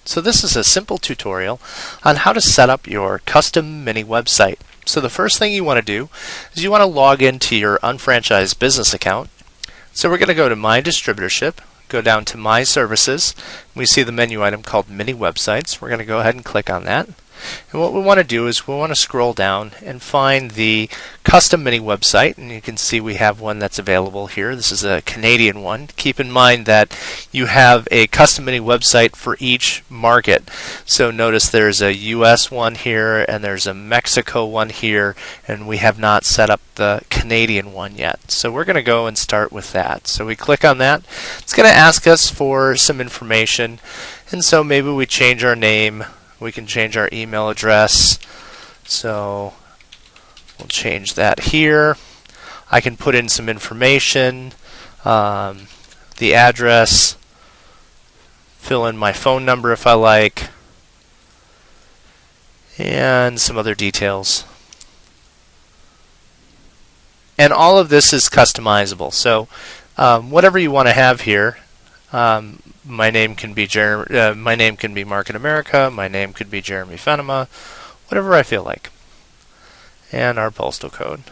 So this is a simple tutorial on how to set up your custom mini website. So the first thing you want to do is you want to log into your unfranchised business account. So we're going to go to My Distributorship, go down to My Services. We see the menu item called Mini Websites. We're going to go ahead and click on that. And what we want to do is we want to scroll down and find the custom mini website, and you can see we have one that's available here. This is a Canadian one. Keep in mind that you have a custom mini website for each market. So notice there's a US one here and there's a Mexico one here, and we have not set up the Canadian one yet. So we're going to go and start with that. So we click on that. It's going to ask us for some information, and so maybe we change our name. We can change our email address, so we'll change that here. I can put in some information, the address, fill in my phone number if I like, and some other details. And all of this is customizable, so whatever you want to have here. My name can be Mark in America. My name could be Jeremy Fenema, whatever I feel like. And our postal code.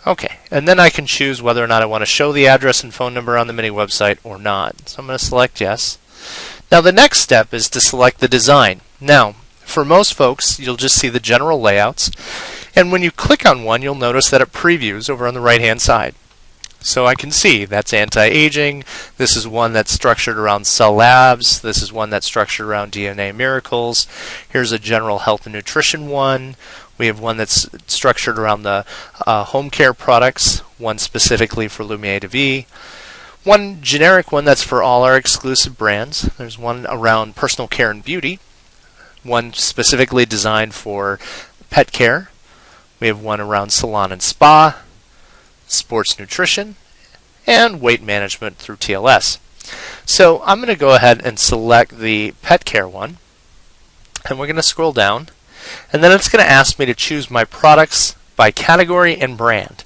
Okay, and then I can choose whether or not I want to show the address and phone number on the mini website or not. So I'm going to select yes. Now the next step is to select the design. Now, for most folks, you'll just see the general layouts, and when you click on one, you'll notice that it previews over on the right-hand side. So I can see that's anti-aging. This is one that's structured around cell labs. This is one that's structured around DNA miracles. Here's a general health and nutrition one. We have one that's structured around the home care products, one specifically for Lumiere de Vie. One generic one that's for all our exclusive brands. There's one around personal care and beauty. One specifically designed for pet care. We have one around salon and spa, sports nutrition, and weight management through TLS. So I'm going to go ahead and select the pet care one, and we're going to scroll down, and then it's going to ask me to choose my products by category and brand.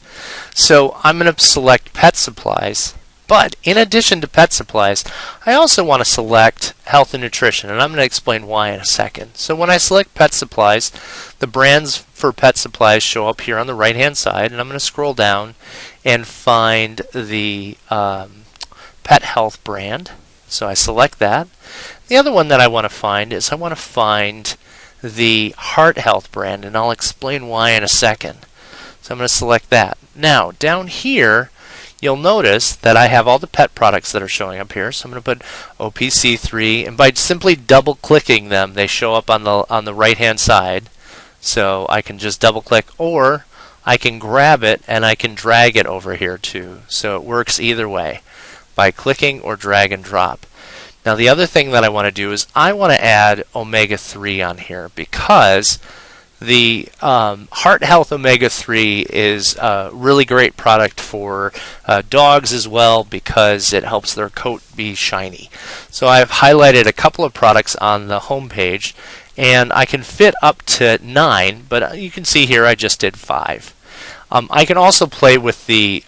So I'm going to select pet supplies, but in addition to pet supplies, I also want to select health and nutrition, and I'm going to explain why in a second. So when I select pet supplies, the brands for pet supplies show up here on the right hand side, and I'm going to scroll down and find the pet health brand. So I select that. The other one that I want to find is I want to find the heart health brand, and I'll explain why in a second. So I'm going to select that. Now down here you'll notice that I have all the pet products that are showing up here. So I'm going to put OPC3, and by simply double clicking them, they show up on the right hand side. So I can just double click, or I can grab it and I can drag it over here too. So it works either way, by clicking or drag and drop. Now the other thing that I want to do is I want to add omega-3 on here, because the Heart Health Omega-3 is a really great product for dogs as well, because it helps their coat be shiny. So I've highlighted a couple of products on the home page, and I can fit up to 9, but you can see here I just did 5. I can also play with the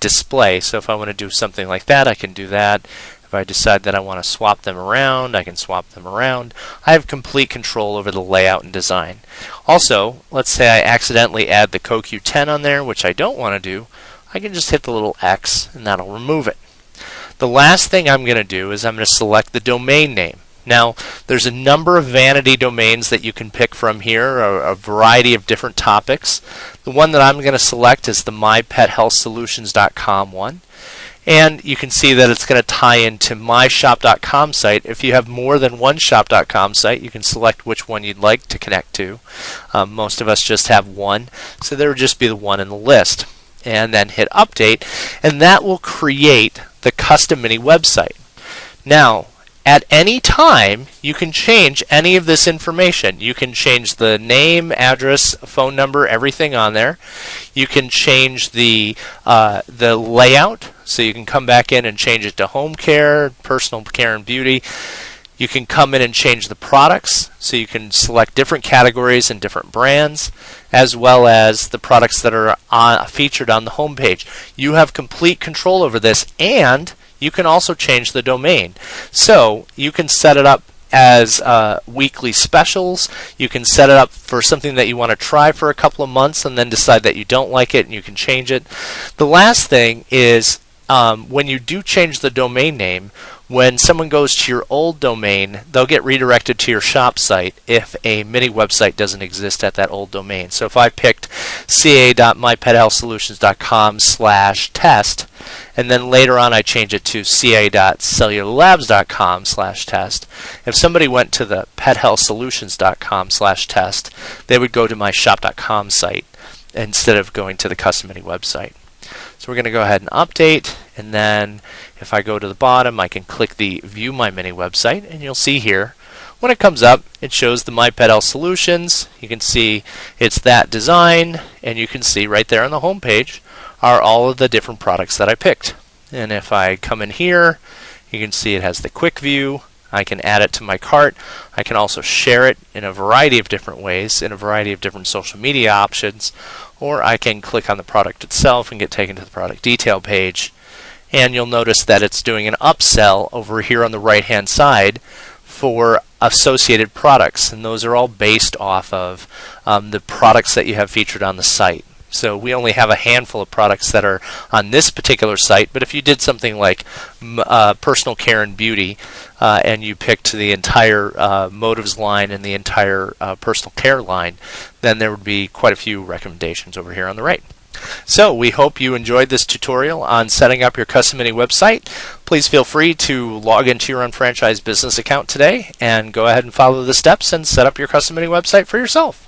display, so if I want to do something like that, I can do that. If I decide that I want to swap them around, I can swap them around. I have complete control over the layout and design. Also, let's say I accidentally add the CoQ10 on there, which I don't want to do. I can just hit the little X, and that'll remove it. The last thing I'm going to do is I'm going to select the domain name. Now, there's a number of vanity domains that you can pick from here, a variety of different topics. The one that I'm going to select is the mypethealthsolutions.com one. And you can see that it's going to tie into my shop.com site. If you have more than one shop.com site, you can select which one you'd like to connect to. Most of us just have one, so there would just be the one in the list. And then hit update, and that will create the custom mini website. Now, at any time, you can change any of this information. You can change the name, address, phone number, everything on there. You can change the layout, so you can come back in and change it to home care, personal care and beauty. You can come in and change the products, so you can select different categories and different brands, as well as the products that are featured on the home page. You have complete control over this, and you can also change the domain. So you can set it up as weekly specials. You can set it up for something that you want to try for a couple of months and then decide that you don't like it and you can change it. The last thing is when you do change the domain name, when someone goes to your old domain, they'll get redirected to your shop site if a mini website doesn't exist at that old domain. So if I picked ca.mypethealthsolutions.com/test, and then later on I change it to ca.cellularlabs.com/test, if somebody went to the pethealthsolutions.com/test, they would go to my shop.com site instead of going to the custom mini website. So we're going to go ahead and update, and then if I go to the bottom, I can click the View My Mini website, and you'll see here, when it comes up, it shows the My Pet Health Solutions. You can see it's that design, and you can see right there on the home page are all of the different products that I picked. And if I come in here, you can see it has the quick view. I can add it to my cart. I can also share it in a variety of different ways, in a variety of different social media options, or I can click on the product itself and get taken to the product detail page. And you'll notice that it's doing an upsell over here on the right hand side for associated products, and those are all based off of the products that you have featured on the site. So we only have a handful of products that are on this particular site, but if you did something like personal care and beauty, and you picked the entire Motives line and the entire personal care line, then there would be quite a few recommendations over here on the right. So we hope you enjoyed this tutorial on setting up your custom mini website. Please feel free to log into your unfranchised business account today and go ahead and follow the steps and set up your custom mini website for yourself.